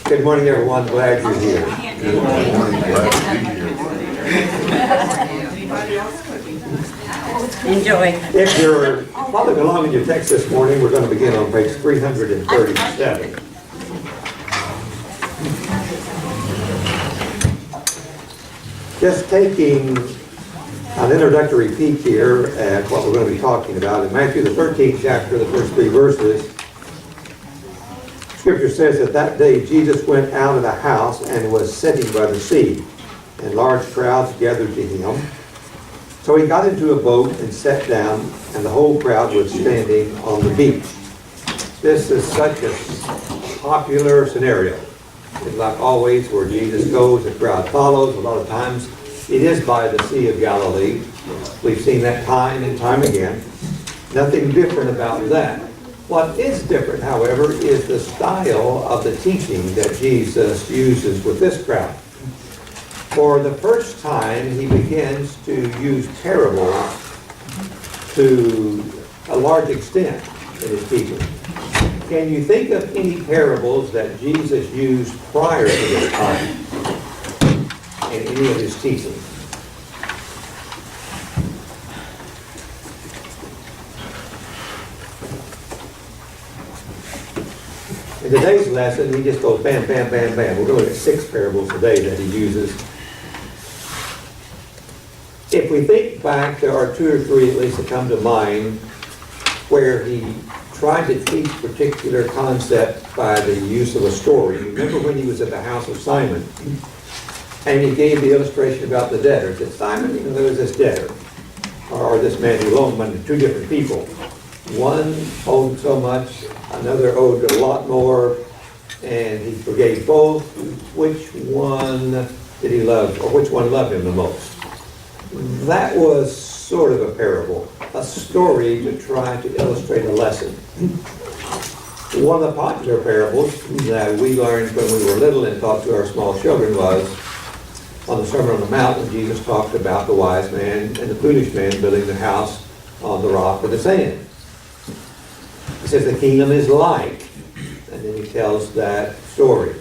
Good morning, everyone. Glad you're here. Good morning. Glad to be here. Enjoy. If you're following along in your text this morning, we're going to begin on page 337. Just taking an introductory peek here at what we're going to be talking about. In Matthew, the 13th chapter, the first 3 verses, Scripture says that that day Jesus went out of the house and was sitting by the sea, and large crowds gathered to him. So he got into a boat and sat down, and the whole crowd was standing on the beach. This is such a popular scenario. It's like always where Jesus goes, the crowd follows. A lot of times it is by the Sea of Galilee. We've seen that time and time again. Nothing different about that. What is different, however, is the style of the teaching that Jesus uses with this crowd. For the first time, he begins to use parables to a large extent in his teaching. Can you think of any parables that Jesus used prior to this time in any of his teachings? In today's lesson, he just goes bam, bam, bam, bam. We're going to look at 6 parables today that he uses. If we think back, there are 2 or 3 at least that come to mind where he tried to teach particular concepts by the use of a story. Remember when he was at the house of Simon, and he gave the illustration about the debtor. He said, Simon, there was this debtor, or this man who loaned money to 2 different people. One owed so much, another owed a lot more, and he forgave both. Which one did he love, or which one loved him the most? That was sort of a parable, a story to try to illustrate a lesson. One of the popular parables that we learned when we were little and taught to our small children was on the Sermon on the Mount, when Jesus talked about the wise man and the foolish man building their house on the rock or the sand. He says the kingdom is like, and then he tells that story.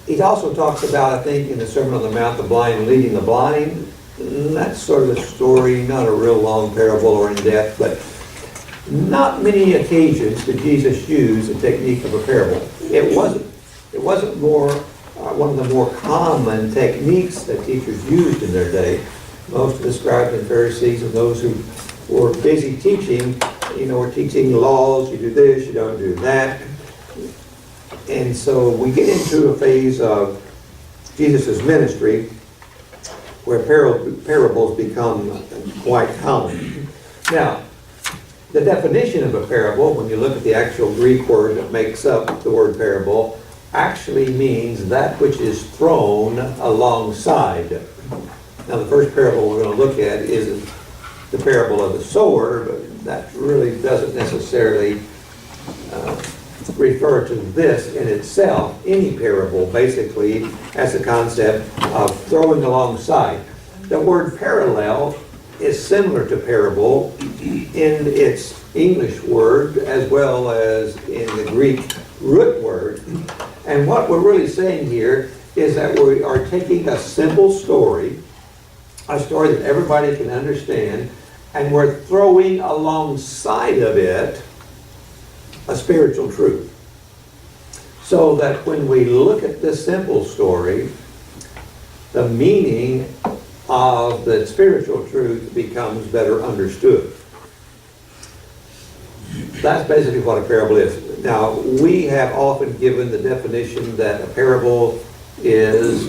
He also talks about, I think, in the Sermon on the Mount, the blind leading the blind. That's sort of a story, not a real long parable or in depth, but not many occasions did Jesus use the technique of a parable. It wasn't more one of the more common techniques that teachers used in their day. Most of the scribes and Pharisees and those who were busy teaching, were teaching laws. You do this, you don't do that. And so we get into a phase of Jesus' ministry where parables become quite common. Now, the definition of a parable, when you look at the actual Greek word that makes up the word parable, actually means that which is thrown alongside. Now, the first parable we're going to look at is the parable of the sower, but that really doesn't necessarily refer to this in itself. Any parable basically has the concept of throwing alongside. The word parallel is similar to parable in its English word as well as in the Greek root word. And what we're really saying here is that we are taking a simple story, a story that everybody can understand, and we're throwing alongside of it a spiritual truth. So that when we look at this simple story, the meaning of the spiritual truth becomes better understood. That's basically what a parable is. Now, we have often given the definition that a parable is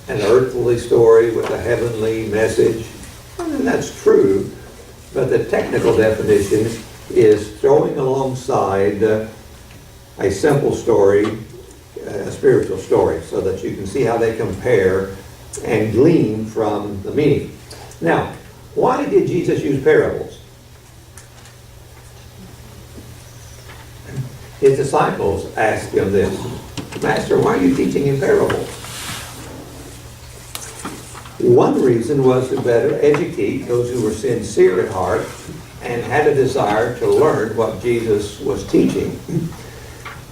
an earthly story with a heavenly message. And that's true, but the technical definition is throwing alongside a simple story, a spiritual story, so that you can see how they compare and glean from the meaning. Now, why did Jesus use parables? His disciples asked him this, Master, why are you teaching in parables? One reason was to better educate those who were sincere at heart and had a desire to learn what Jesus was teaching.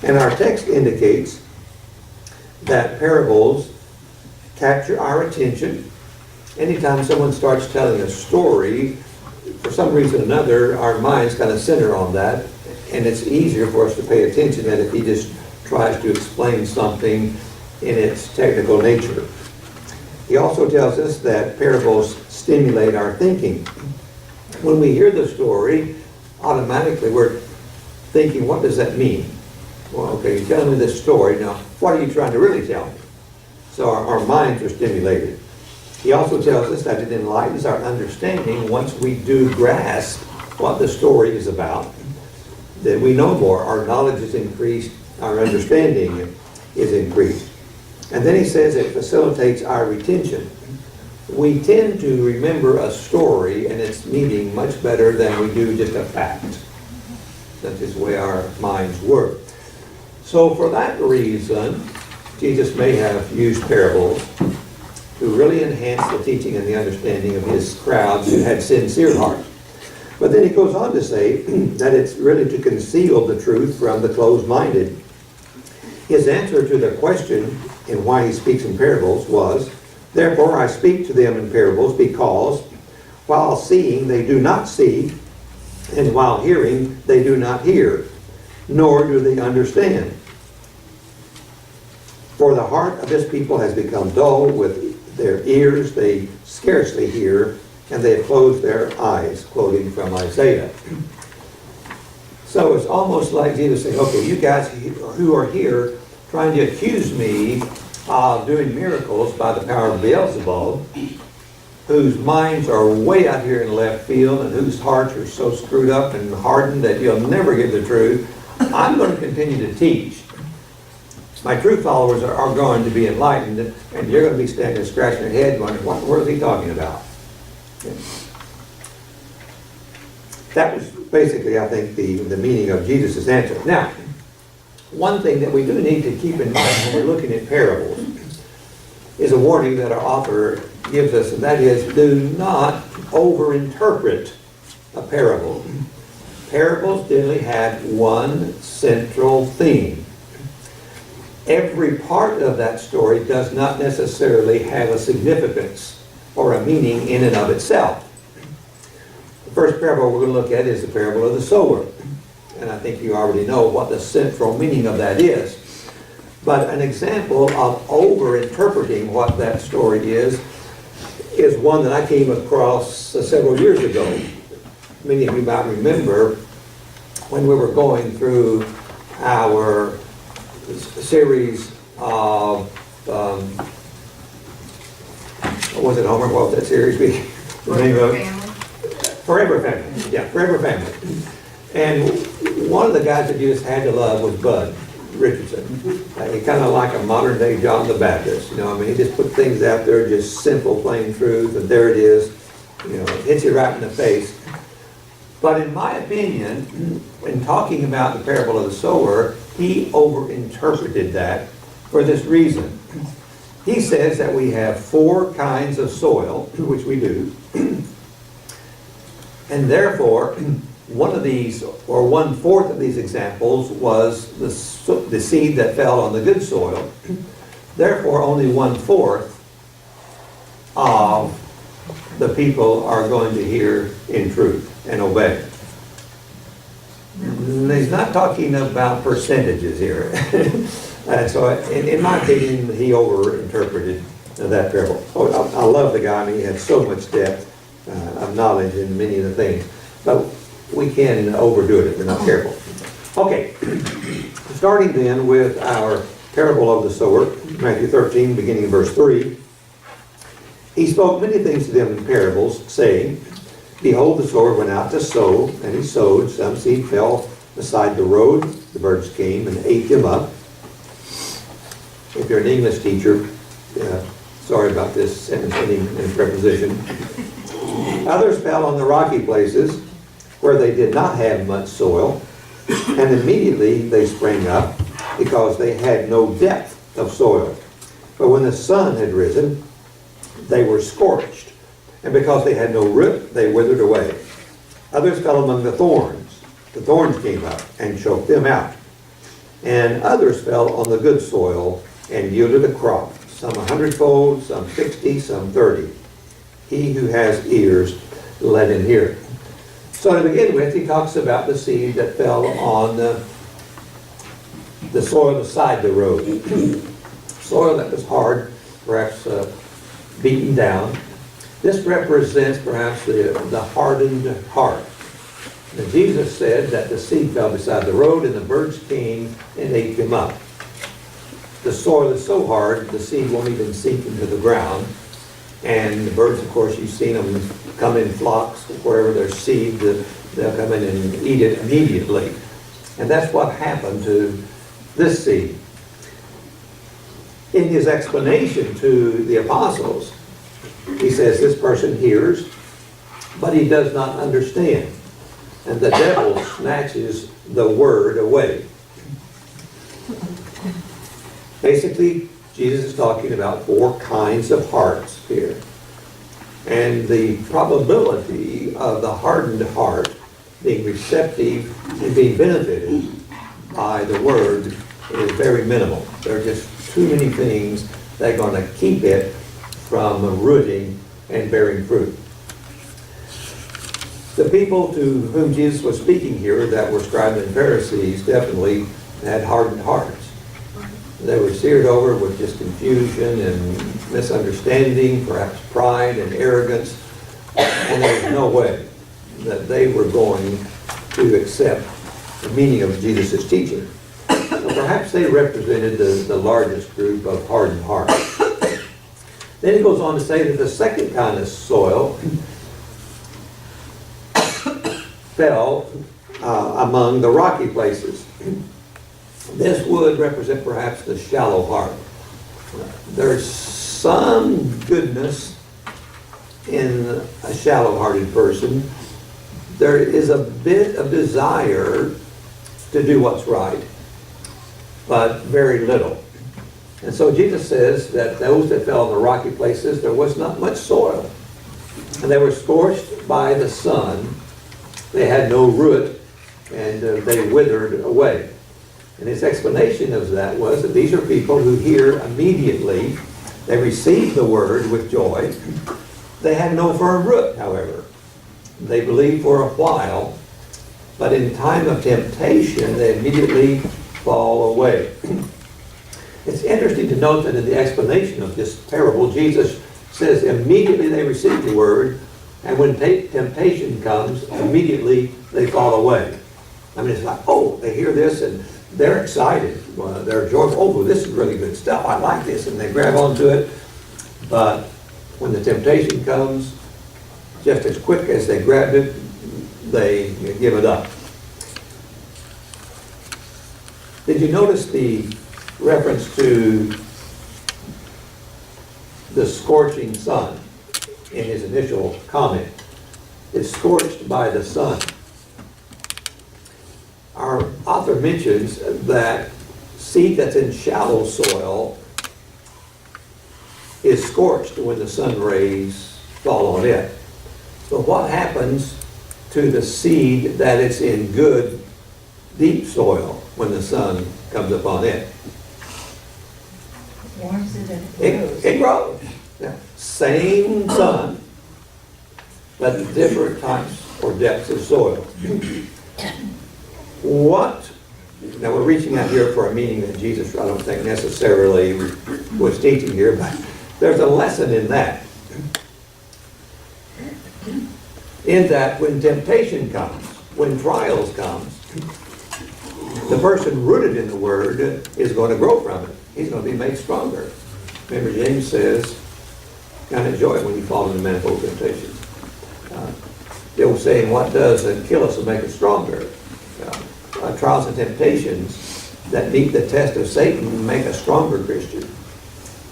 And our text indicates that parables capture our attention. Anytime someone starts telling a story, for some reason or another, our minds kind of center on that, and it's easier for us to pay attention than if he just tries to explain something in its technical nature. He also tells us that parables stimulate our thinking. When we hear the story, automatically we're thinking, what does that mean? Well, okay, you're telling me this story, now what are you trying to really tell me? So our minds are stimulated. He also tells us that it enlightens our understanding once we do grasp what the story is about, that we know more, our knowledge is increased, our understanding is increased. And then he says it facilitates our retention. We tend to remember a story and its meaning much better than we do just a fact. That's just the way our minds work. So for that reason, Jesus may have used parables to really enhance the teaching and the understanding of his crowds who had sincere hearts. But then he goes on to say that it's really to conceal the truth from the closed-minded. His answer to the question in why he speaks in parables was, "Therefore I speak to them in parables, because while seeing they do not see, and while hearing they do not hear, nor do they understand. For the heart of this people has become dull, with their ears they scarcely hear, and they have closed their eyes," quoting from Isaiah. So it's almost like Jesus saying, okay, you guys who are here trying to accuse me of doing miracles by the power of Beelzebub, whose minds are way out here in left field and whose hearts are so screwed up and hardened that you'll never get the truth, I'm going to continue to teach. My true followers are going to be enlightened, and you're going to be standing scratching your head wondering, what is he talking about? That was basically, I think, the meaning of Jesus' answer. Now, one thing that we do need to keep in mind when we're looking at parables is a warning that our author gives us, and that is, do not overinterpret a parable. Parables generally have one central theme. Every part of that story does not necessarily have a significance or a meaning in and of itself. The first parable we're going to look at is the parable of the sower. And I think you already know what the central meaning of that is. But an example of over-interpreting what that story is one that I came across several years ago. Many of you might remember when we were going through our series of, what was it, Homer? What was that series? The name of it? Forever Family. Yeah, Forever Family. And one of the guys that you just had to love was Bud Richardson. He kind of like a modern day John the Baptist. You know, I mean, he just put things out there, just simple, plain truth, and there it is. You know, it hits you right in the face. But in my opinion, when talking about the parable of the sower, he overinterpreted that for this reason. He says that we have 4 kinds of soil, which we do, and therefore, one of these, or 1/4 of these examples, was the seed that fell on the good soil. Therefore, only 1/4 of the people are going to hear in truth and obey. He's not talking about percentages here. So in my opinion, he overinterpreted that parable. Oh, I love the guy. I mean, he had so much depth of knowledge in many of the things. But we can overdo it if we're not careful. Okay, starting then with our parable of the sower, Matthew 13, beginning in verse 3. He spoke many things to them in parables, saying, Behold, the sower went out to sow, and he sowed. Some seed fell beside the road. The birds came and ate them up. If you're an English teacher, sorry about this sentence ending in preposition. Others fell on the rocky places, where they did not have much soil, and immediately they sprang up, because they had no depth of soil. But when the sun had risen, they were scorched, and because they had no root, they withered away. Others fell among the thorns. The thorns came up and choked them out. And others fell on the good soil and yielded a crop, some 100-fold, some 60, some 30. He who has ears, let him hear. So to begin with, he talks about the seed that fell on the soil beside the road. Soil that was hard, perhaps beaten down. This represents perhaps the hardened heart. And Jesus said that the seed fell beside the road and the birds came and ate them up. The soil is so hard, the seed won't even sink into the ground. And the birds, of course, you've seen them come in flocks. Wherever there's seed, they'll come in and eat it immediately. And that's what happened to this seed. In his explanation to the apostles, he says this person hears, but he does not understand. And the devil snatches the word away. Basically, Jesus is talking about 4 kinds of hearts here. And the probability of the hardened heart being receptive and being benefited by the word is very minimal. There are just too many things that are going to keep it from rooting and bearing fruit. The people to whom Jesus was speaking here that were scribes and Pharisees definitely had hardened hearts. They were seared over with just confusion and misunderstanding, perhaps pride and arrogance, and there was no way that they were going to accept the meaning of Jesus' teaching. So perhaps they represented the largest group of hardened hearts. Then he goes on to say that the second kind of soil fell among the rocky places. This would represent perhaps the shallow heart. There's some goodness in a shallow-hearted person. There is a bit of desire to do what's right, but very little. And so Jesus says that those that fell in the rocky places, there was not much soil. And they were scorched by the sun. They had no root, and they withered away. And his explanation of that was that these are people who hear immediately. They receive the word with joy. They have no firm root, however. They believe for a while, but in time of temptation, they immediately fall away. It's interesting to note that in the explanation of this parable, Jesus says immediately they receive the word, and when temptation comes, immediately they fall away. I mean, it's like, oh, they hear this and they're excited. They're joyful. Oh, this is really good stuff. I like this. And they grab onto it. But when the temptation comes, just as quick as they grabbed it, they give it up. Did you notice the reference to the scorching sun in his initial comment? It's scorched by the sun. Our author mentions that seed that's in shallow soil is scorched when the sun rays fall on it. But what happens to the seed that is in good, deep soil when the sun comes upon it? Warms it and it grows. It grows. Yeah. Same sun, but different types or depths of soil. Now we're reaching out here for a meaning that Jesus, I don't think necessarily was teaching here, but there's a lesson in that. In that when temptation comes, when trials comes, the person rooted in the Word is going to grow from it. He's going to be made stronger. Remember, James says, count it joy when you fall into manifold temptations. The old saying, what doesn't kill us will make us stronger. Trials and temptations that meet the test of Satan make a stronger Christian.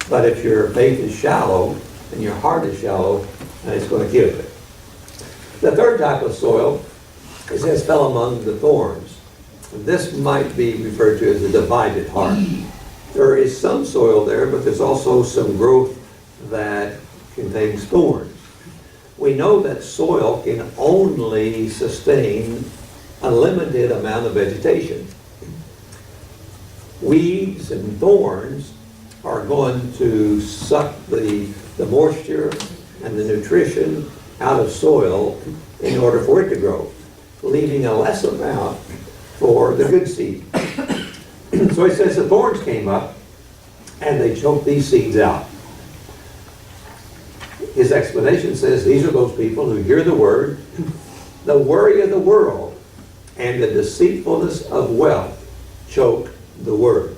But if your faith is shallow and your heart is shallow, it's going to kill you. The third type of soil, it says, fell among the thorns. This might be referred to as a divided heart. There is some soil there, but there's also some growth that contains thorns. we know that soil can only sustain a limited amount of vegetation. Weeds and thorns are going to suck the moisture and the nutrition out of soil in order for it to grow, leaving a less amount for the good seed. So it says the thorns came up and they choked these seeds out. His explanation says these are those people who hear the word, the worry of the world and the deceitfulness of wealth choke the word.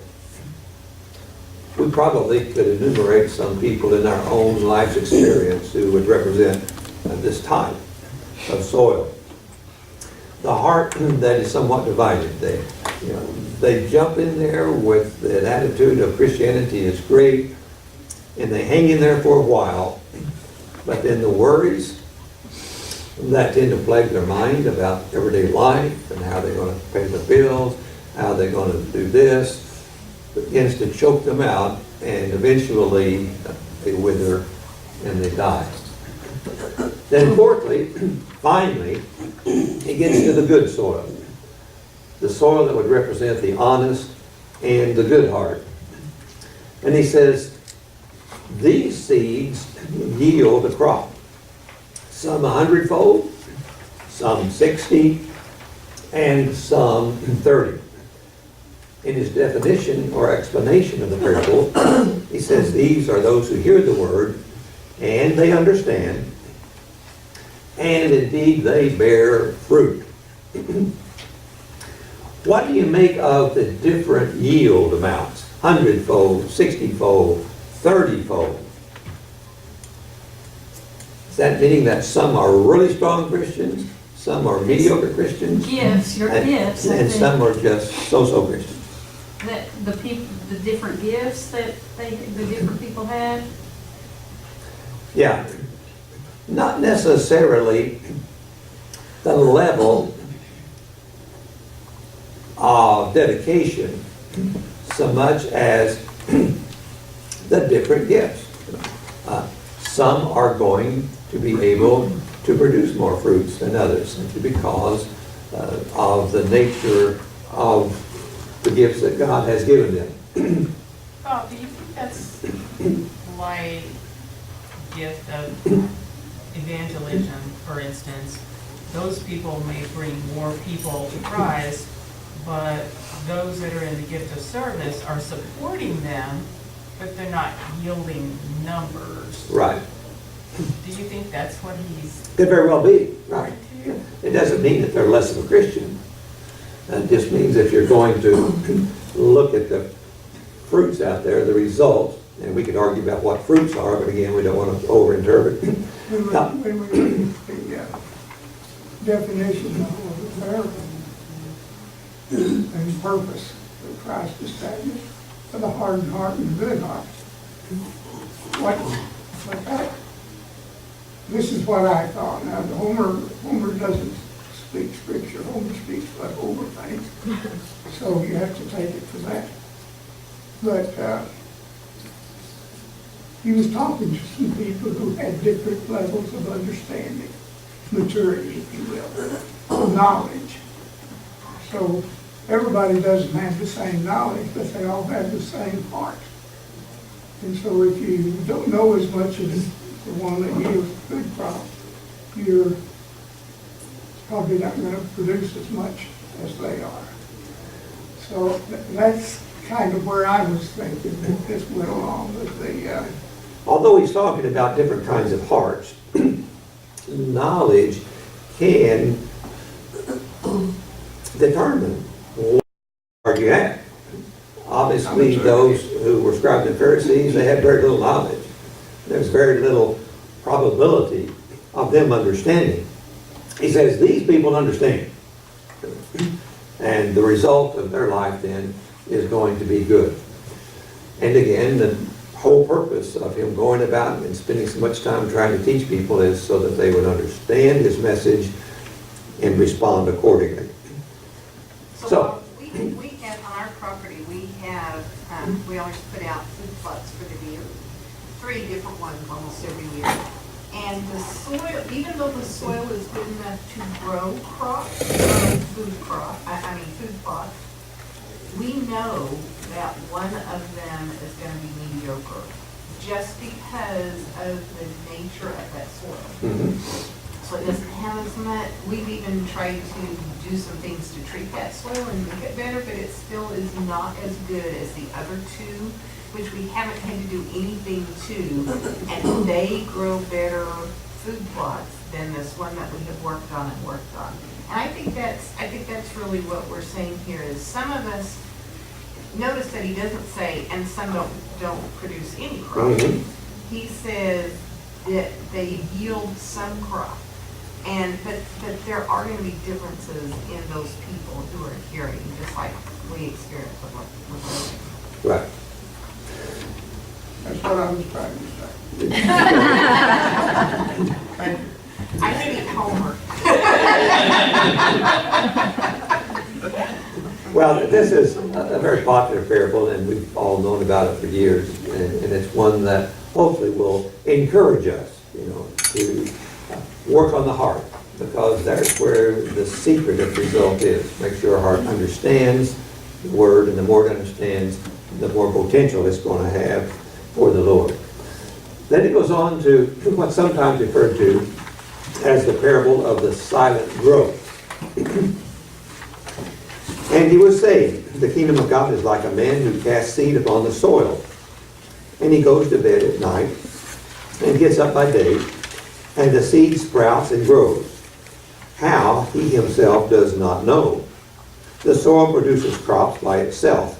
We probably could enumerate some people in our own life's experience who would represent this type of soil. The heart that is somewhat divided. They jump in there with an attitude of Christianity is great, and they hang in there for a while, but then the worries that tend to plague their mind about everyday life and how they're going to pay the bills, how they're going to do this, begins to choke them out, and eventually they wither and they die. Then fourthly, finally, he gets to the good soil. The soil that would represent the honest and the good heart. And he says, these seeds yield a crop. Some 100-fold, some 60, and some 30. In his definition or explanation of the parable, he says these are those who hear the word and they understand, and indeed they bear fruit. What do you make of the different yield amounts? 100-fold, 60-fold, 30-fold. Is that meaning that some are really strong Christians, some are mediocre Christians, Gifts, your gifts. and some are just so-so Christians? That the different gifts that the different people had. Yeah, not necessarily the level of dedication so much as the different gifts. Some are going to be able to produce more fruits than others simply because of the nature of the gifts that God has given them. Bob, do you think that's like gift of evangelism, for instance? Those people may bring more people to Christ, but those that are in the gift of service are supporting them, but they're not yielding numbers. Right. Do you think that's what he's Could very well be, right. to? It doesn't mean that they're less of a Christian. It just means if you're going to look at the fruits out there, the results, and we could argue about what fruits are, but again, we don't want to overinterpret. When we read the definition of the parable and purpose that Christ established for the hardened heart and the good heart, what that, this is what I thought. Now, Homer doesn't speak scripture. Homer speaks what Homer thinks. So you have to take it for that. But he was talking to some people who had different levels of understanding, maturity, if you will, knowledge. So everybody doesn't have the same knowledge, but they all have the same heart. And so if you don't know as much as the one that yields good crop, you're probably not going to produce as much as they are. So that's kind of where I was thinking that this went along with the... Although he's talking about different kinds of hearts, knowledge can determine what heart you have. Obviously, those who were scribes and Pharisees, they had very little knowledge. There's very little probability of them understanding. He says, these people understand. And the result of their life then is going to be good. And again, the whole purpose of him going about and spending so much time trying to teach people is so that they would understand his message and respond accordingly. So we have, on our property, we have, we always put out food plots for the deer. 3 different ones almost every year. And the soil, even though the soil is good enough to grow crops, food plots, we know that one of them is gonna be mediocre, just because of the nature of that soil. So it doesn't have as much, we've even tried to do some things to treat that soil and make it better, but it still is not as good as the other two, which we haven't had to do anything to, and they grow better food plots than this one that we have worked on. And I think that's really what we're saying here, is some of us, notice that he doesn't say, and some don't produce any crop. He says that they yield some crop. But there are going to be differences in those people who are hearing, just like we experienced with Right. That's what I was trying to say. I hate Homer. Well, this is a very popular parable, and we've all known about it for years, and it's one that hopefully will encourage us, to work on the heart, because that's where the secret of the result is. Make sure our heart understands the Word, and the more it understands, the more potential it's going to have for the Lord. Then it goes on to what's sometimes referred to as the parable of the silent growth. And he was saying, the kingdom of God is like a man who casts seed upon the soil. And he goes to bed at night and gets up by day, and the seed sprouts and grows. How, he himself does not know. The soil produces crops by itself.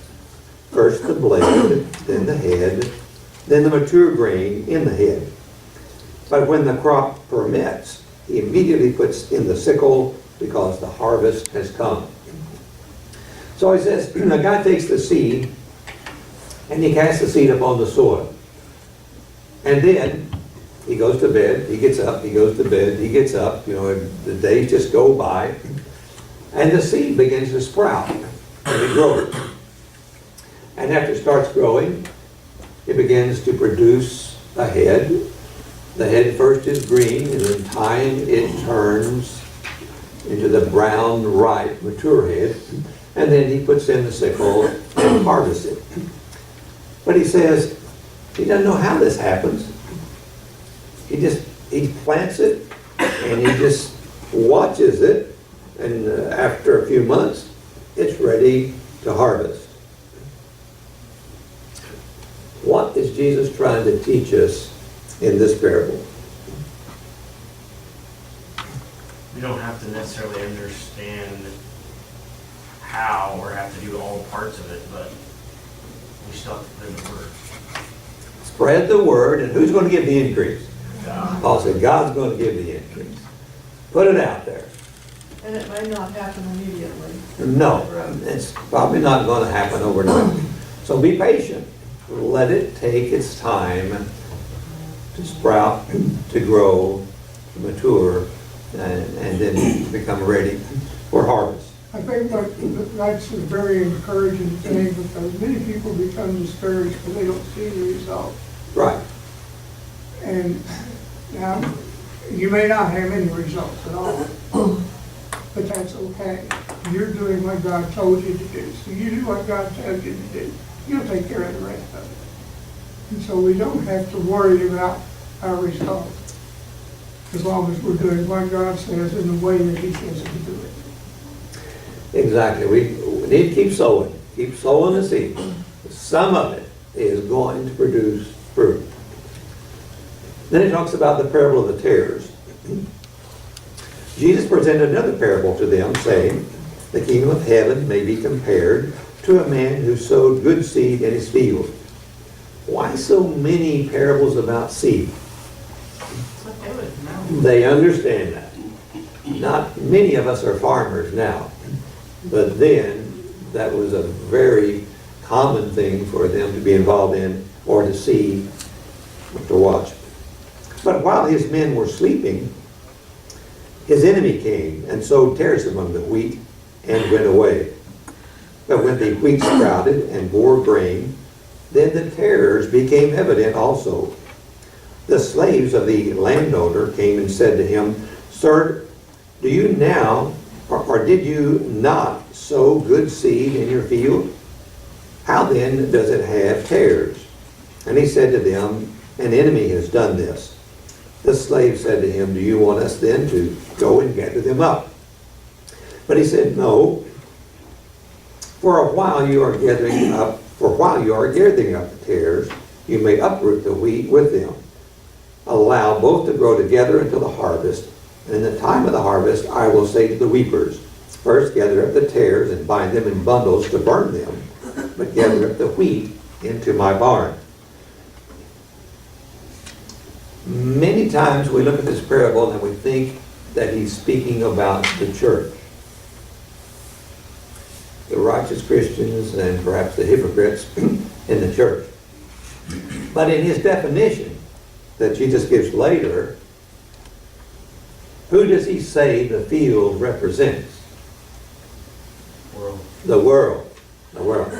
First the blade, then the head, then the mature grain in the head. But when the crop permits, he immediately puts in the sickle, because the harvest has come. So he says, the guy takes the seed, and he casts the seed upon the soil. And then he goes to bed, he gets up, he goes to bed, he gets up, the days just go by, and the seed begins to sprout, and it grows. And after it starts growing, it begins to produce a head. The head first is green, and in time it turns into the brown, ripe, mature head. And then he puts in the sickle and harvests it. But he says he doesn't know how this happens. He plants it, and he just watches it, and after a few months, it's ready to harvest. What is Jesus trying to teach us in this parable? We don't have to necessarily understand how or have to do all parts of it, but we still have to put in the Word. Spread the word, and who's going to give the increase? God. Paul said, God's going to give the increase. Put it out there. And it may not happen immediately. No, it's probably not going to happen overnight. So be patient. Let it take its time to sprout, to grow, to mature, and then become ready for harvest. I think that's a very encouraging thing, because many people become discouraged because they don't see the result. Right. And now, you may not have any results at all, but that's okay. You're doing what God told you to do. So you do what God tells you to do. You'll take care of the rest of it. And so we don't have to worry about our results, as long as we're doing what God says in the way that He says to do it. Exactly. We need to keep sowing. Keep sowing the seed. Some of it is going to produce fruit. Then he talks about the parable of the tares. Jesus presented another parable to them, saying, the kingdom of heaven may be compared to a man who sowed good seed in his field. Why so many parables about seed? That's what they would know. They understand that. Not many of us are farmers now, but then that was a very common thing for them to be involved in, or to see, or to watch. But while his men were sleeping, his enemy came and sowed tares among the wheat and went away. But when the wheat sprouted and bore grain, then the tares became evident also. The slaves of the landowner came and said to him, Sir, do you now, or did you not sow good seed in your field? How then does it have tares? And he said to them, An enemy has done this. The slave said to him, Do you want us then to go and gather them up? But he said, No. For while you are gathering up the tares, you may uproot the wheat with them. Allow both to grow together until the harvest. And in the time of the harvest, I will say to the reapers, First gather up the tares and bind them in bundles to burn them, but gather up the wheat into my barn. Many times we look at this parable and we think that he's speaking about the church. The righteous Christians and perhaps the hypocrites in the church. But in his definition that Jesus gives later, who does he say the field represents? World. The world. The world.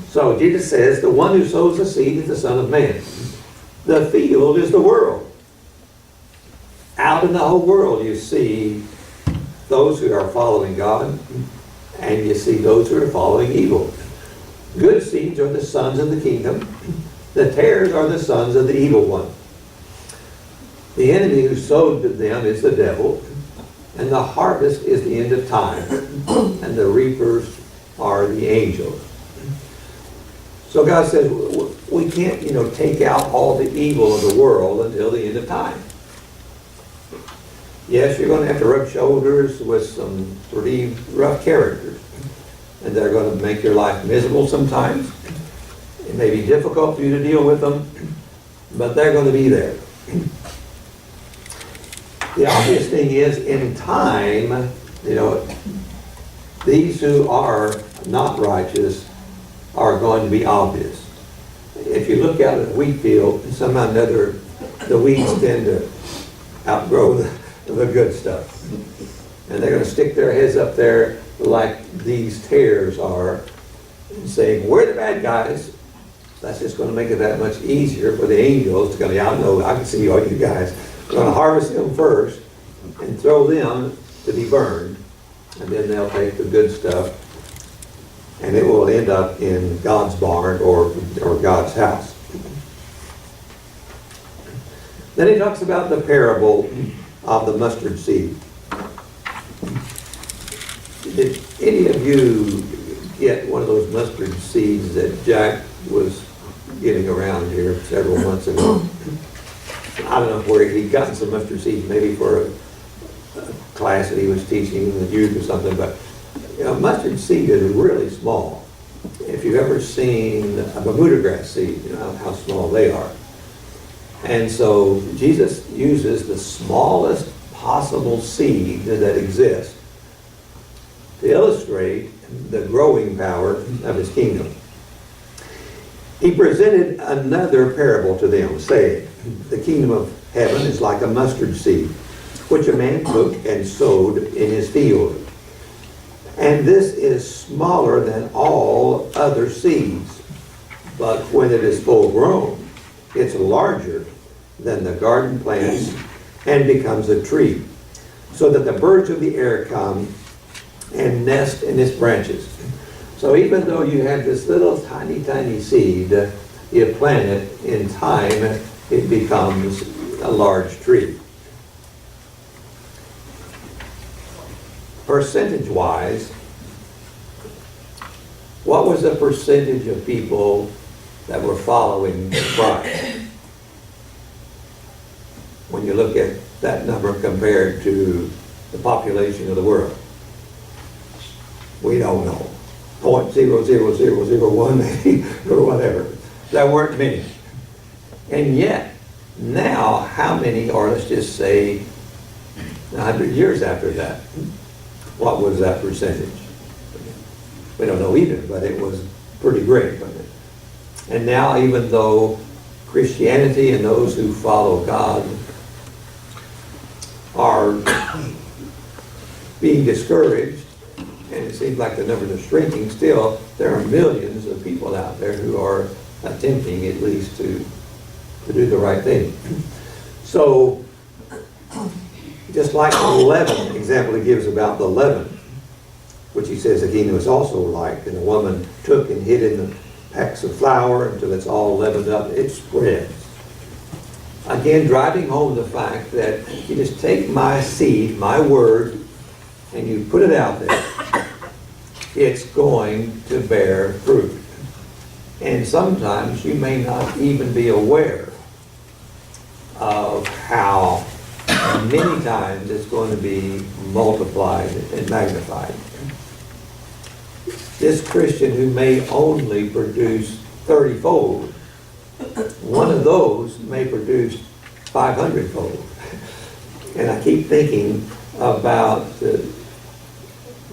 So Jesus says the one who sows the seed is the Son of Man. The field is the world. Out in the whole world you see those who are following God, and you see those who are following evil. Good seeds are the sons of the kingdom. The tares are the sons of the evil one. The enemy who sowed to them is the devil, and the harvest is the end of time, and the reapers are the angels. So God says we can't, take out all the evil of the world until the end of time. Yes, you're going to have to rub shoulders with some pretty rough characters, and they're going to make your life miserable sometimes. It may be difficult for you to deal with them, but they're going to be there. The obvious thing is, in time, these who are not righteous are going to be obvious. If you look out at a wheat field, somehow or another, the weeds tend to outgrow the good stuff. And they're going to stick their heads up there like these tares are, and saying, we're the bad guys. That's just going to make it that much easier for the angels to go, yeah, I know, I can see all you guys. We're going to harvest them first and throw them to be burned. And then they'll take the good stuff and it will end up in God's barn or God's house. Then he talks about the parable of the mustard seed. Did any of you get one of those mustard seeds that Jack was getting around here several months ago? I don't know where he'd gotten some mustard seeds, maybe for a class that he was teaching in the youth or something, but mustard seed is really small. If you've ever seen a Bermuda grass seed, you know how small they are. And so Jesus uses the smallest possible seed that exists to illustrate the growing power of his kingdom. He presented another parable to them, saying, the kingdom of heaven is like a mustard seed, which a man took and sowed in his field. And this is smaller than all other seeds, but when it is full grown, it's larger than the garden plants and becomes a tree, so that the birds of the air come and nest in its branches. So even though you have this little tiny seed, you plant it, in time it becomes a large tree. Percentage-wise, what was the percentage of people that were following Christ? When you look at that number compared to the population of the world. We don't know. 0.00001 maybe, or whatever. There weren't many. And yet, now, how many are, let's just say, 100 years after that? What was that percentage? We don't know either, but it was pretty great, wasn't it? And now, even though Christianity and those who follow God are being discouraged, and it seems like the numbers are shrinking, still there are millions of people out there who are attempting at least to to do the right thing. So, just like the leaven example he gives about the leaven, which he says the kingdom is also like, and a woman took and hid in the packs of flour until it's all leavened up, it spreads. Again, driving home the fact that you just take my seed, my word, and you put it out there, it's going to bear fruit. And sometimes you may not even be aware of how many times it's going to be multiplied and magnified. This Christian who may only produce 30-fold, one of those may produce 500-fold. And I keep thinking about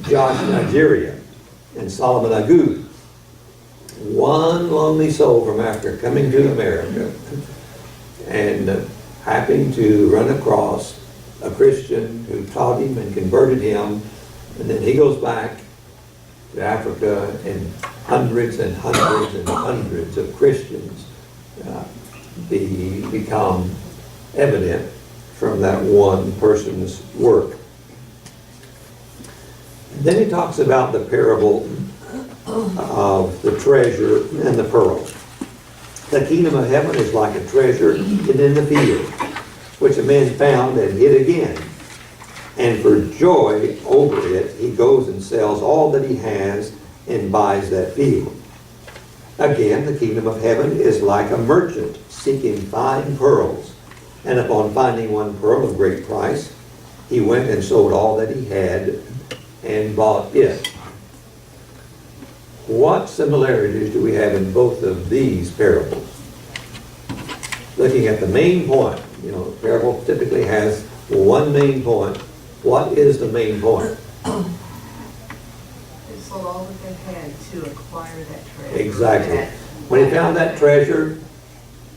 Josh Nigeria and Solomon Agud. One lonely soul from Africa coming to America and happening to run across a Christian who taught him and converted him, and then he goes back to Africa and hundreds and hundreds and hundreds of Christians become evident from that one person's work. Then he talks about the parable of the treasure and the pearl. The kingdom of heaven is like a treasure hidden in the field, which a man found and hid again. And for joy over it, he goes and sells all that he has and buys that field. Again, the kingdom of heaven is like a merchant seeking fine pearls. And upon finding one pearl of great price, he went and sold all that he had and bought it. What similarities do we have in both of these parables? Looking at the main point, you know, the parable typically has one main point. What is the main point? They sold all that they had to acquire that treasure. Exactly. When he found that treasure,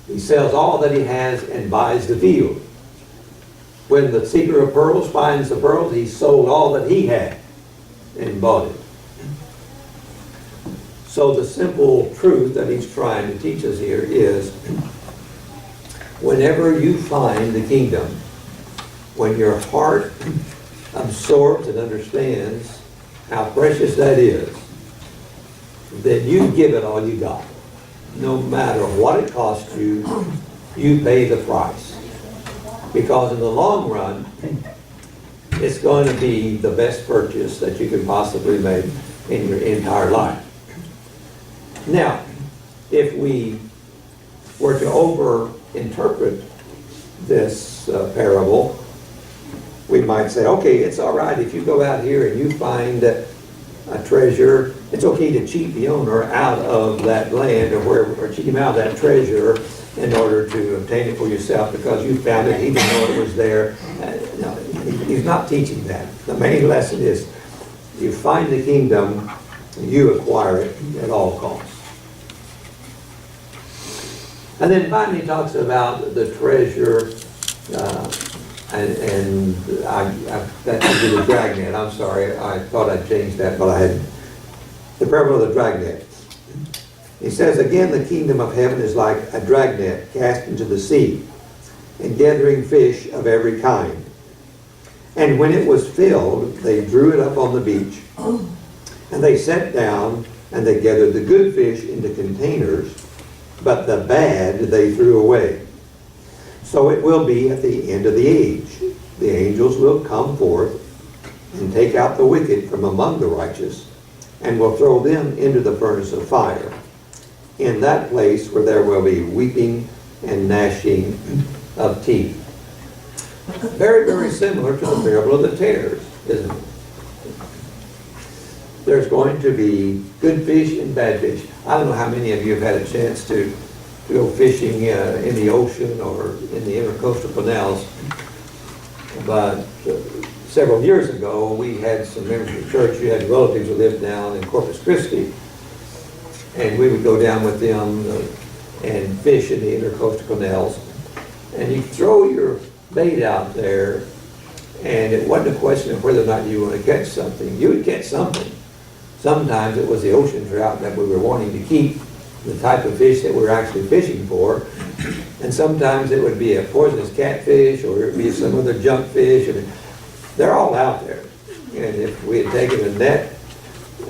he sells all that he has and buys the field. When the seeker of pearls finds the pearls, he sold all that he had and bought it. So the simple truth that he's trying to teach us here is, whenever you find the kingdom, when your heart absorbs and understands how precious that is, then you give it all you got. No matter what it costs you, you pay the price. Because in the long run, it's going to be the best purchase that you can possibly make in your entire life. Now, if we were to over-interpret this parable, we might say, okay, it's all right if you go out here and you find a treasure, it's okay to cheat the owner out of that land or cheat him out of that treasure in order to obtain it for yourself because you found it, he didn't know it was there. No, he's not teaching that. The main lesson is you find the kingdom, you acquire it at all costs. And then finally he talks about the treasure, and that should be the dragnet. I'm sorry, I thought I'd changed that, but I hadn't. The parable of the dragnet. He says, again, the kingdom of heaven is like a dragnet cast into the sea and gathering fish of every kind. And when it was filled, they drew it up on the beach. And they sat down and they gathered the good fish into containers, but the bad they threw away. So it will be at the end of the age. The angels will come forth and take out the wicked from among the righteous and will throw them into the furnace of fire. In that place where there will be weeping and gnashing of teeth. Very, very similar to the parable of the tares, isn't it? There's going to be good fish and bad fish. I don't know how many of you have had a chance to go fishing in the ocean or in the intercoastal canals, but several years ago we had some members of the church who had relatives who lived down in Corpus Christi, and we would go down with them and fish in the intercoastal canals, and you throw your bait out there, and it wasn't a question of whether or not you want to catch something. You would catch something. Sometimes it was the ocean trout that we were wanting to keep, the type of fish that we were actually fishing for, And sometimes it would be a poisonous catfish, or it would be some other junk fish, and they're all out there. And if we had taken a net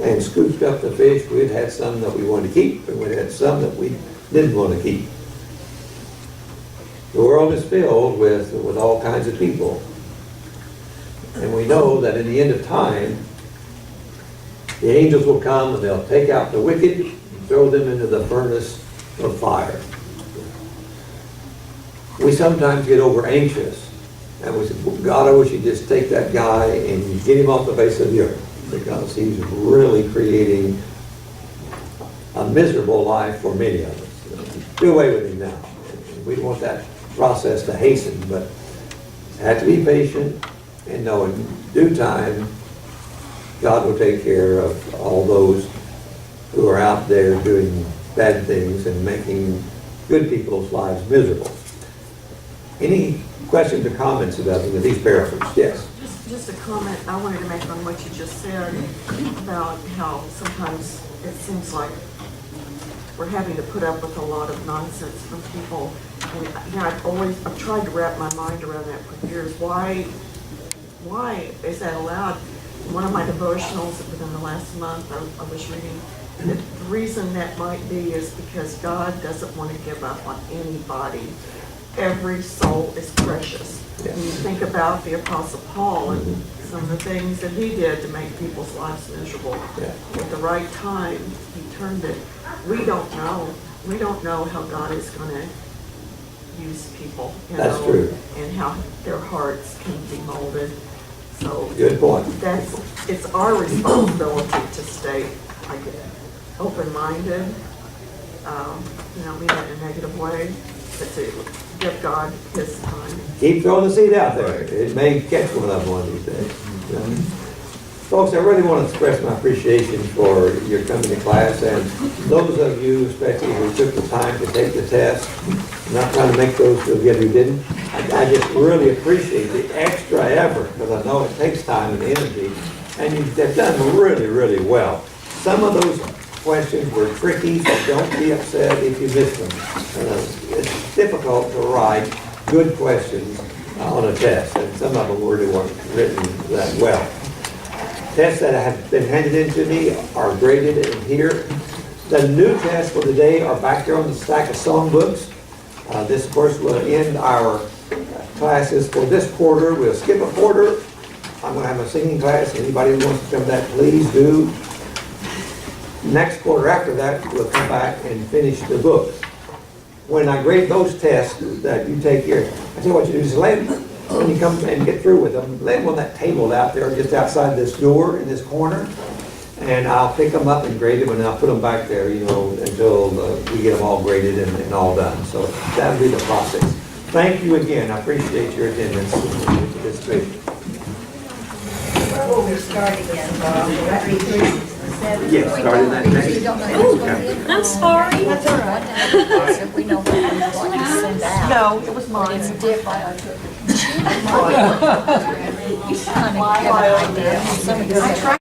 and scooped up the fish, we'd had some that we wanted to keep, and we'd had some that we didn't want to keep. The world is filled with all kinds of people. And we know that in the end of time, the angels will come and they'll take out the wicked and throw them into the furnace of fire. We sometimes get over anxious, and we say, God, I wish you'd just take that guy and get him off the face of the earth, because he's really creating a miserable life for many of us. Do away with him now. We don't want that process to hasten, but have to be patient and know in due time God will take care of all those who are out there doing bad things and making good people's lives miserable. Any questions or comments about any of these parables? Yes. Just a comment I wanted to make on what you just said about how sometimes it seems like we're having to put up with a lot of nonsense from people. And I've tried to wrap my mind around that for years. Why is that allowed? One of my devotionals within the last month, I was reading, the reason that might be is because God doesn't want to give up on anybody. Every soul is precious. Yeah. When you think about the Apostle Paul and some of the things that he did to make people's lives miserable, Yeah. at the right time, he turned it. We don't know. We don't know how God is going to use people. That's true. And how their hearts can be molded. So Good point. it's our responsibility to stay like open-minded, mean that in a negative way, but to give God his time. Keep throwing the seed out there. It may catch one of them one of these days. Folks, I really want to express my appreciation for your coming to class, and those of you especially who took the time to take the test. I'm not trying to make those feel good who didn't. I just really appreciate the extra effort, because I know it takes time and energy, and you've done really, really well. Some of those questions were tricky, so don't be upset if you miss them. It's difficult to write good questions on a test, and some of them really weren't written that well. Tests that have been handed in to me are graded in here. The new tests for today are back there on the stack of songbooks. This, of course, will end our classes for this quarter. We'll skip a quarter. I'm going to have a singing class. Anybody who wants to come back, please do. Next quarter after that, we'll come back and finish the books. When I grade those tests that you take here, I tell you what you do is lay them, when you come and get through with them, lay them on that table out there just outside this door in this corner, and I'll pick them up and grade them, and I'll put them back there, until we get them all graded and all done. So that'll be the process. Thank you again. I appreciate your attendance and participation. Before we start again, Bob, will that be 3:07? Yes, starting that next. We don't know who's going to be. I'm sorry. That's all right. So we know what you send out. No, it was mine. It's different. You kind of get an idea. Some of the